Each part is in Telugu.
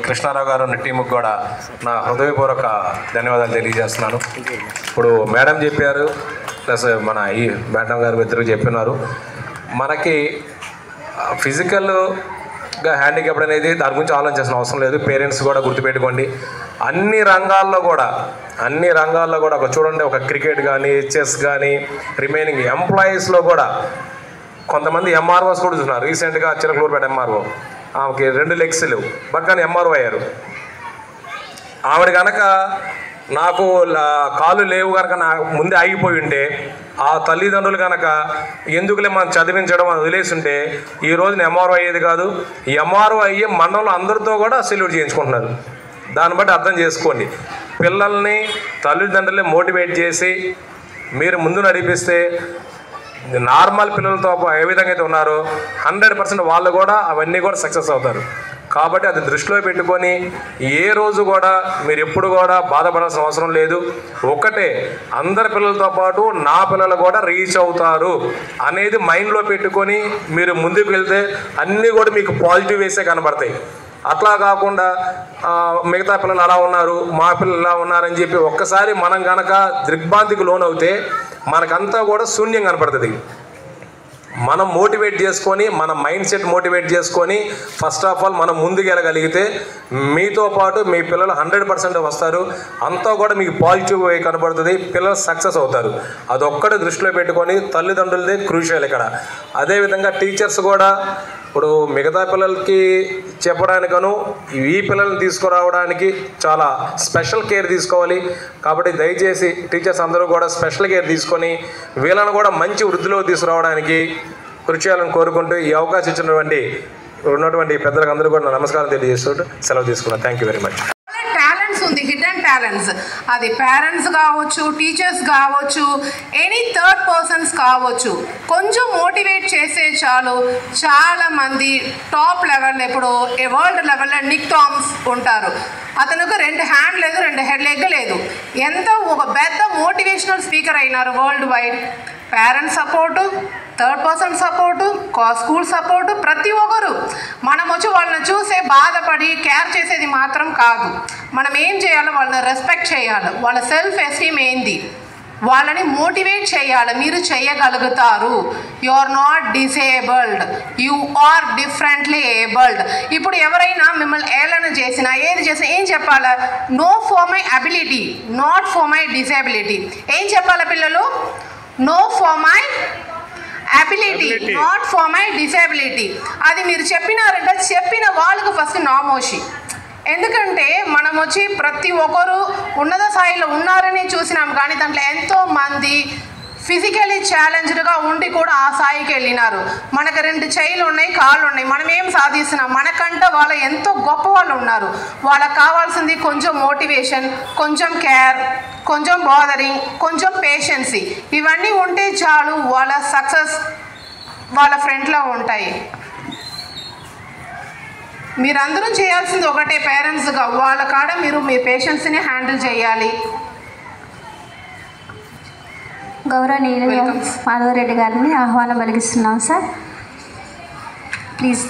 కృష్ణారావు గారు టీముకు కూడా నా హృదయపూర్వక ధన్యవాదాలు తెలియజేస్తున్నాను. ఇప్పుడు మేడం చెప్పారు, ప్లస్ మన ఈ మేడం గారు ఇద్దరు చెప్పినారు. మనకి ఫిజికల్గా హ్యాండిక్యాప్డ్ అనేది దాని గురించి ఆలోచించాల్సిన అవసరం లేదు. పేరెంట్స్ కూడా గుర్తుపెట్టుకోండి. అన్ని రంగాల్లో కూడా ఒక చూడండి, ఒక క్రికెట్ కానీ, చెస్ కానీ, రిమైనింగ్ ఎంప్లాయీస్లో కూడా కొంతమంది ఎంఆర్ఓస్ కూడా చూస్తున్నారు. రీసెంట్గా చిలకలూరుపేట ఎంఆర్ఓ, ఆమెకి 2 లెగ్స్ లేవు, బట్ కానీ ఎంఆర్ఓ అయ్యారు. ఆవిడ కనుక నాకు కాళ్ళు లేవు కనుక నా ముందే ఆగిపోయి ఉంటే, ఆ తల్లిదండ్రులు కనుక ఎందుకులే మనం చదివించడం అని వదిలేసి ఉంటే ఈ రోజున ఎంఆర్ఓ అయ్యేది కాదు. ఈ ఎంఆర్ఓ అయ్యే మండలంలో అందరితో కూడా సెల్యూట్ చేయించుకుంటున్నారు. దాన్ని బట్టి అర్థం చేసుకోండి. పిల్లల్ని తల్లిదండ్రులే మోటివేట్ చేసి మీరు ముందు నడిపిస్తే నార్మల్ పిల్లలతో ఏ విధంగా అయితే ఉన్నారో 100% వాళ్ళు కూడా అవన్నీ కూడా సక్సెస్ అవుతారు. కాబట్టి అది దృష్టిలో పెట్టుకొని ఏ రోజు కూడా మీరు ఎప్పుడు కూడా బాధపడాల్సిన అవసరం లేదు. ఒకటే, అందరి పిల్లలతో పాటు నా పిల్లలు కూడా రీచ్ అవుతారు అనేది మైండ్లో పెట్టుకొని మీరు ముందుకు వెళ్తే అన్నీ కూడా మీకు పాజిటివ్ వేసే కనబడతాయి. అట్లా కాకుండా మిగతా పిల్లలు అలా ఉన్నారు, మా పిల్లలు ఇలా ఉన్నారని చెప్పి ఒక్కసారి మనం కనుక దిగ్భ్రాంతికి లోనవుతే మనకంతా కూడా శూన్యం కనపడుతుంది. మనం మోటివేట్ చేసుకొని, మన మైండ్ సెట్ మోటివేట్ చేసుకొని ఫస్ట్ ఆఫ్ ఆల్ మనం ముందుకు వెళ్ళగలిగితే మీతో పాటు మీ పిల్లలు 100% వస్తారు. అంతా కూడా మీకు పాజిటివ్ వే కనబడుతుంది. పిల్లలు సక్సెస్ అవుతారు. అదొక్కటి దృష్టిలో పెట్టుకొని తల్లిదండ్రులదే క్రూషియల్ ఇక్కడ. అదేవిధంగా టీచర్స్ కూడా ఇప్పుడు మిగతా పిల్లలకి చెప్పడానికను ఈ పిల్లల్ని తీసుకురావడానికి చాలా స్పెషల్ కేర్ తీసుకోవాలి. కాబట్టి దయచేసి టీచర్స్ అందరూ కూడా స్పెషల్ కేర్ తీసుకొని వీళ్ళను కూడా మంచి వృద్ధిలో తీసుకురావడానికి కృషి చేయాలని కోరుకుంటూ ఈ అవకాశం ఇచ్చినటువంటి పెద్దలకు అందరూ కూడా నమస్కారం తెలియజేస్తూ సెలవు తీసుకున్నాను. Thank you very much. ఉంది హిడెన్ టాలెంట్స్, అది పేరెంట్స్ కావచ్చు, టీచర్స్ కావచ్చు, ఎనీ థర్డ్ పర్సన్స్ కావచ్చు, కొంచెం మోటివేట్ చేసే చాలు. చాలా మంది టాప్ లెవెల్, ఇప్పుడు వరల్డ్ లెవెల్లో నిక్ టామ్స్ ఉంటారు. అతనికి 2 హ్యాండ్ లేదు, 2 లెగ్ లేదు, ఎంత ఒక పెద్ద మోటివేషనల్ స్పీకర్ అయినారు world wide. Parents support, third person support, school support, ప్రతి ఒక్కరు మనం వచ్చి వాళ్ళని చూసే బాధపడి కేర్ చేసేది మాత్రం కాదు. మనం ఏం చేయాలో వాళ్ళని రెస్పెక్ట్ చేయాలి. వాళ్ళ సెల్ఫ్ ఎస్టీమ్ ఏంది, వాళ్ళని మోటివేట్ చేయాలి. మీరు చేయగలుగుతారు. You are not disabled, you are differently abled. ఇప్పుడు ఎవరైనా మిమ్మల్ని ఏలన చేసినా ఏది చేసినా ఏం చెప్పాలా? No for my ability, not for my disability. ఏం చెప్పాలా పిల్లలు? No for my ability, not for my disability. అది మీరు చెప్పినారంటే చెప్పిన వాళ్ళకు ఫస్ట్ నామోషి. ఎందుకంటే మనం వచ్చి ప్రతి ఒక్కరు ఉన్నత స్థాయిలో ఉన్నారని చూసినాం, కానీ దాంట్లో ఎంతోమంది ఫిజికలీ ఛాలెంజ్డ్గా ఉండి కూడా ఆ స్థాయికి వెళ్ళినారు. మనకు 2 చేయిలు ఉన్నాయి, కాళ్ళు ఉన్నాయి, మనం ఏం సాధిస్తున్నాం? మనకంటే వాళ్ళు ఎంతో గొప్ప వాళ్ళు ఉన్నారు. వాళ్ళకి కావాల్సింది కొంచెం మోటివేషన్, కొంచెం కేర్, కొంచెం బాదరింగ్, కొంచెం పేషెన్సీ. ఇవన్నీ ఉంటే చాలు, వాళ్ళ సక్సెస్ వాళ్ళ ఫ్రంట్లో ఉంటాయి. మీరందరూ చేయాల్సింది ఒకటే, పేరెంట్స్గా వాళ్ళ కాడ మీరు మీ పేషెన్స్ని హ్యాండిల్ చేయాలి. గౌరవనీయులు మాధవరెడ్డి గారిని ఆహ్వానం పలికిస్తున్నాం sir. Please.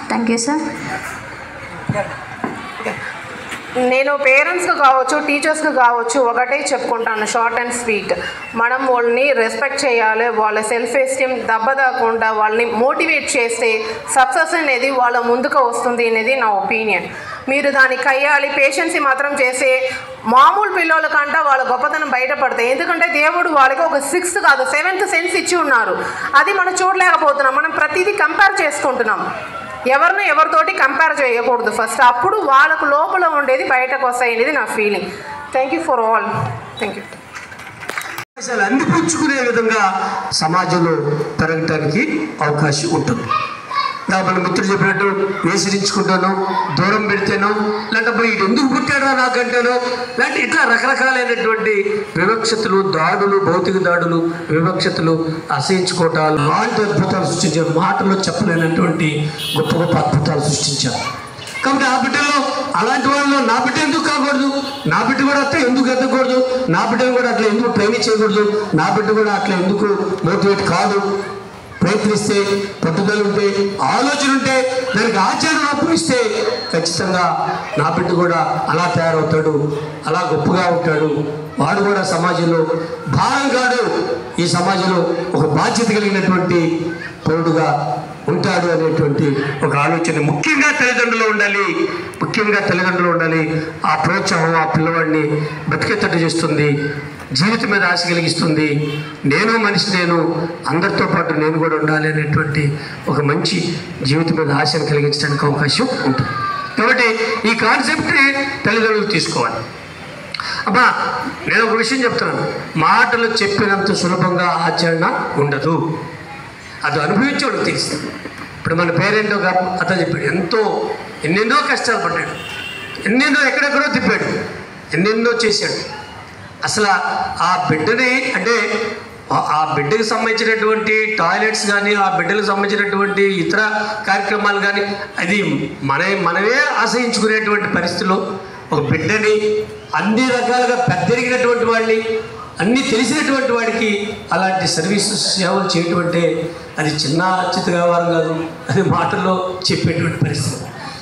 Thank you sir. నేను పేరెంట్స్కి కావచ్చు, టీచర్స్కి కావచ్చు ఒకటే చెప్పుకుంటాను, షార్ట్ అండ్ స్వీట్. మనం వాళ్ళని రెస్పెక్ట్ చేయాలి. వాళ్ళ సెల్ఫ్ ఎస్టీమ్ దెబ్బతాకుండా వాళ్ళని మోటివేట్ చేస్తే సక్సెస్ అనేది వాళ్ళ ముందుకు వస్తుంది అనేది నా ఒపీనియన్. మీరు దాన్ని కయ్యాలి. పేషెన్సీ మాత్రం చేసే మామూలు పిల్లల కంటే వాళ్ళ గొప్పతనం బయటపడతాయి. ఎందుకంటే దేవుడు వాళ్ళకి ఒక 6th కాదు 7th సెన్స్ ఇచ్చి ఉన్నారు. అది మనం చూడలేకపోతున్నాం. మనం ప్రతిదీ కంపేర్ చేసుకుంటున్నాం. ఎవరితోటి కంపేర్ చేయకూడదు ఫస్ట్. అప్పుడు వాళ్ళకు లోపల ఉండేది బయటకు వస్తాయి అనేది నా feeling. Thank you for all. Thank you. అందిపుచ్చుకునే విధంగా సమాజంలో పెరగటానికి అవకాశం ఉంటుంది. మన మిత్రులు చెప్పినట్టు వేసరించుకుంటాను, దూరం పెడితేనో, లేకపోతే ఇటు ఎందుకు పుట్టాడో నాకంటేనో, లేదంటే ఇట్లా రకరకాలైనటువంటి వివక్షతలు, దాడులు, భౌతిక దాడులు, వివక్షతలు, అసహించుకోవటాలు, అలాంటి అద్భుతాలు సృష్టించారు. మాటలో చెప్పలేనటువంటి గొప్ప గొప్ప అద్భుతాలు సృష్టించారు. కాబట్టి ఆ బిడ్డలో అలాంటి వాళ్ళు నా బిడ్డ ఎందుకు కాకూడదు, నా బిడ్డ కూడా అట్లా ఎందుకు ఎత్తకూడదు, నా బిడ్డను కూడా అట్లా ఎందుకు ట్రైనింగ్ చేయకూడదు, నా బిడ్డ కూడా అట్లా ఎందుకు మోటివేట్ కాదు ప్రయత్నిస్తే, పట్టుదల ఉంటే, ఆలోచన ఉంటే, దానికి ఆచరణ రూపమిస్తే ఖచ్చితంగా నా బిడ్డ కూడా అలా తయారవుతాడు, అలా గొప్పగా ఉంటాడు. వాడు కూడా సమాజంలో భారం కాడు, ఈ సమాజంలో ఒక బాధ్యత కలిగినటువంటి పౌరుడుగా ఉంటాడు అనేటువంటి ఒక ఆలోచన ముఖ్యంగా తల్లిదండ్రులు ఉండాలి. ఆ ప్రోత్సాహం ఆ పిల్లవాడిని బతికేటట్టు చేస్తుంది, జీవితం మీద ఆశ కలిగిస్తుంది. నేను అందరితో పాటు నేను కూడా ఉండాలి అనేటువంటి ఒక మంచి జీవితం మీద ఆశను కలిగించడానికి అవకాశం ఉంటుంది. కాబట్టి ఈ కాన్సెప్ట్ని తల్లిదండ్రులు తీసుకోవాలి. అబ్బా, నేను ఒక విషయం చెప్తున్నాను, మాటలు చెప్పినంత సులభంగా ఆచరణ ఉండదు, అది అనుభవించేవాడు తెలుస్తుంది. ఇప్పుడు మన పేరెంట్ ఒక అతను చెప్పాడు, ఎన్నెన్నో కష్టాలు పడ్డాడు, ఎక్కడెక్కడో తిప్పాడు, ఎన్నెన్నో చేశాడు. అసలు ఆ బిడ్డని అంటే ఆ బిడ్డకు సంబంధించినటువంటి టాయిలెట్స్ కానీ, ఆ బిడ్డలకు సంబంధించినటువంటి ఇతర కార్యక్రమాలు కానీ, అది మనమే ఆశ్రయించుకునేటువంటి పరిస్థితుల్లో ఒక బిడ్డని అన్ని రకాలుగా పెద్దరిగినటువంటి వాడిని, అన్నీ తెలిసినటువంటి వాడికి అలాంటి సర్వీస్ సేవలు చేయటం అంటే అది చిత్త వ్యవహారం కాదు, అది మాటల్లో చెప్పేటువంటి పరిస్థితి.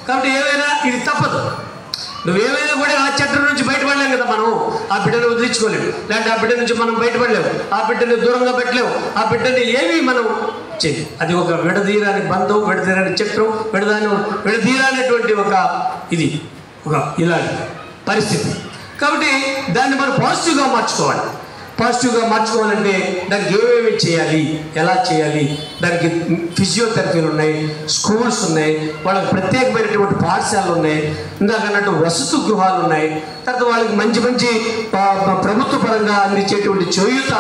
కాబట్టి ఏమైనా ఇది తప్పదు. నువ్వేమైనా కూడా ఆ చట్టం నుంచి బయటపడలేము కదా, మనం ఆ బిడ్డను వదిలించుకోలేము, లేదంటే ఆ బిడ్డ నుంచి మనం బయటపడలేము, ఆ బిడ్డని దూరంగా పెట్టలేము, ఆ బిడ్డని ఏమీ మనం చేయలేము. అది ఒక విడదీరాని బంధం, విడదీరాని చక్రం, విడదీరానటువంటి ఒక ఇలాంటి పరిస్థితి. కాబట్టి దాన్ని మనం పాజిటివ్గా మార్చుకోవాలంటే దానికి ఏమేమి చేయాలి, ఎలా చేయాలి, దానికి ఫిజియోథెరపీలు ఉన్నాయి, స్కూల్స్ ఉన్నాయి, వాళ్ళకి ప్రత్యేకమైనటువంటి పాఠశాలలు ఉన్నాయి, ఇందాక అన్నట్టు వసతి గృహాలు ఉన్నాయి, తర్వాత వాళ్ళకి మంచి ప్రభుత్వ పరంగా అందించేటువంటి చేయూత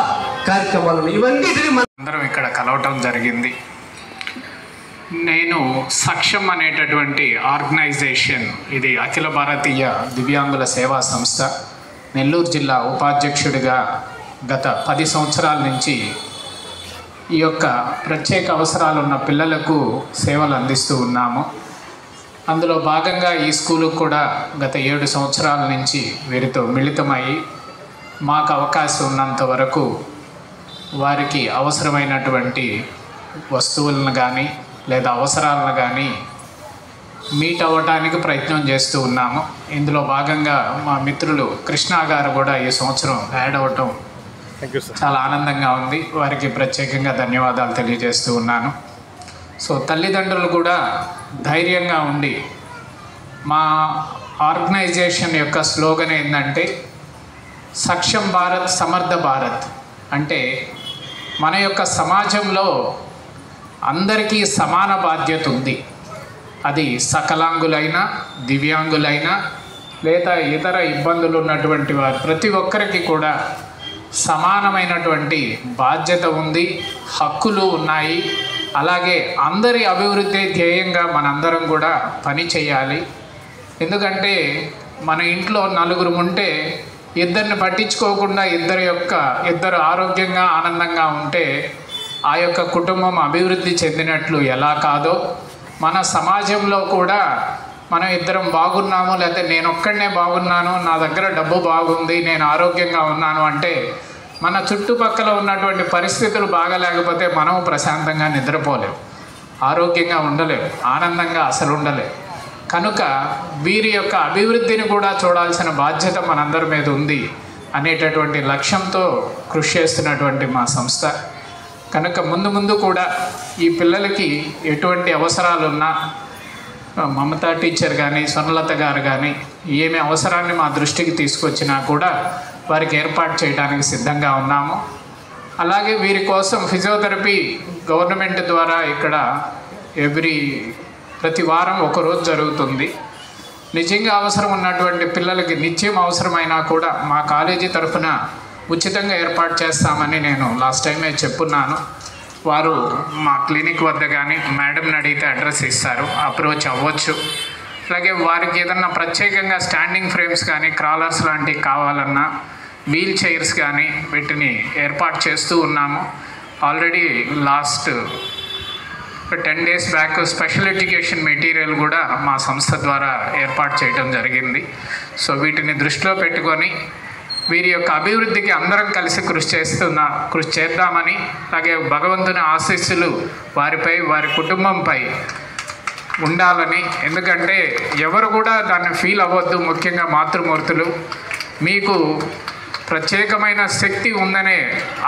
కార్యక్రమాలు ఉన్నాయి. ఇవన్నిటిని అందరం ఇక్కడ కలవటం జరిగింది. నేను సక్షం అనేటటువంటి ఆర్గనైజేషన్, ఇది అఖిల భారతీయ దివ్యాంగుల సేవా సంస్థ, నెల్లూరు జిల్లా ఉపాధ్యక్షుడిగా గత 10 సంవత్సరాల నుంచి ఈ యొక్క ప్రత్యేక అవసరాలు ఉన్న పిల్లలకు సేవలు అందిస్తూ ఉన్నాము. అందులో భాగంగా ఈ స్కూలుకు కూడా గత 7 సంవత్సరాల నుంచి వీరితో మిళితమయ్యి మాకు అవకాశం ఉన్నంత వరకు వారికి అవసరమైనటువంటి వస్తువులను కానీ లేదా అవసరాలను కానీ మీట్ అవ్వడానికి ప్రయత్నం చేస్తూ ఉన్నాము. ఇందులో భాగంగా మా మిత్రులు కృష్ణ గారు కూడా ఈ సంవత్సరం యాడ్ అవ్వటం చాలా ఆనందంగా ఉంది. వారికి ప్రత్యేకంగా ధన్యవాదాలు తెలియజేస్తూ ఉన్నాను. సో తల్లిదండ్రులు కూడా ధైర్యంగా ఉండి, మా ఆర్గనైజేషన్ యొక్క స్లోగన్ ఏంటంటే సక్షం భారత్ సమర్థ భారత్. అంటే మన యొక్క సమాజంలో అందరికీ సమాన బాధ్యత ఉంది. అది సకలాంగులైనా, దివ్యాంగులైనా, లేదా ఇతర ఇబ్బందులు ఉన్నటువంటి వారు ప్రతి ఒక్కరికి కూడా సమానమైనటువంటి బాధ్యత ఉంది, హక్కులు ఉన్నాయి. అలాగే అందరి అభివృద్ధి ధ్యేయంగా మనందరం కూడా పని చేయాలి. ఎందుకంటే మన ఇంట్లో 4 ఉంటే ఇద్దరిని పట్టించుకోకుండా ఇద్దరు ఆరోగ్యంగా ఆనందంగా ఉంటే ఆ యొక్క కుటుంబం అభివృద్ధి చెందినట్లు ఎలా కాదో, మన సమాజంలో కూడా మనం ఇద్దరం బాగున్నాము, లేకపోతే నేను ఒక్కడనే బాగున్నాను, నా దగ్గర డబ్బు బాగుంది, నేను ఆరోగ్యంగా ఉన్నాను అంటే మన చుట్టుపక్కల ఉన్నటువంటి పరిస్థితులు బాగాలేకపోతే మనం ప్రశాంతంగా నిద్రపోలేము, ఆరోగ్యంగా ఉండలేము, ఆనందంగా అసలు ఉండలేము. కనుక వీరి యొక్క అభివృద్ధిని కూడా చూడాల్సిన బాధ్యత మనందరి మీద ఉంది అనేటటువంటి లక్ష్యంతో కృషి చేస్తున్నటువంటి మా సంస్థ. కనుక ముందు కూడా ఈ పిల్లలకి ఎటువంటి అవసరాలు ఉన్నా మమతా టీచర్ కానీ, స్వర్ణలత గారు కానీ ఏమి అవసరాన్ని మా దృష్టికి తీసుకొచ్చినా కూడా వారికి ఏర్పాటు చేయడానికి సిద్ధంగా ఉన్నాము. అలాగే వీరి కోసం ఫిజియోథెరపీ గవర్నమెంట్ ద్వారా ఇక్కడ ప్రతి వారం ఒకరోజు జరుగుతుంది. నిజంగా అవసరం ఉన్నటువంటి పిల్లలకి నిత్యం అవసరమైనా కూడా మా కాలేజీ తరఫున ఉచితంగా ఏర్పాటు చేస్తామని నేను లాస్ట్ టైమే చెప్పున్నాను. వారు మా క్లినిక్ వద్ద కానీ మేడంని అడిగితే అడ్రస్ ఇస్తారు, అప్రోచ్ అవ్వచ్చు. అలాగే వారికి ఏదన్నా ప్రత్యేకంగా స్టాండింగ్ ఫ్రేమ్స్ కానీ, క్రాలర్స్ లాంటివి కావాలన్నా, వీల్ చైర్స్ కానీ వీటిని ఏర్పాటు చేస్తూ ఉన్నాము. Already last 10 days back special education material కూడా మా సంస్థ ద్వారా ఏర్పాటు చేయడం జరిగింది. సో వీటిని దృష్టిలో పెట్టుకొని వీరి యొక్క అభివృద్ధికి అందరం కలిసి కృషి చేద్దామని, అలాగే భగవంతుని ఆశీస్సులు వారిపై, వారి కుటుంబంపై ఉండాలని. ఎందుకంటే ఎవరు కూడా దాన్ని ఫీల్ అవ్వద్దు, ముఖ్యంగా మాతృమూర్తులు. మీకు ప్రత్యేకమైన శక్తి ఉందనే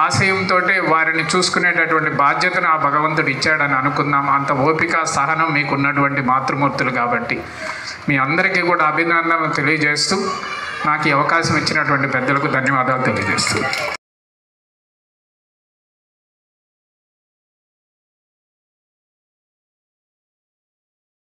ఆశయంతో వారిని చూసుకునేటటువంటి బాధ్యతను ఆ భగవంతుడు ఇచ్చాడని అనుకుందాం. అంత ఓపిక, సహనం మీకు ఉన్నటువంటి మాతృమూర్తులు కాబట్టి మీ అందరికీ కూడా అభినందనలు తెలియజేస్తూ, నాకు ఈ అవకాశం ఇచ్చినటువంటి పెద్దలకు ధన్యవాదాలు తెలియజేస్తూ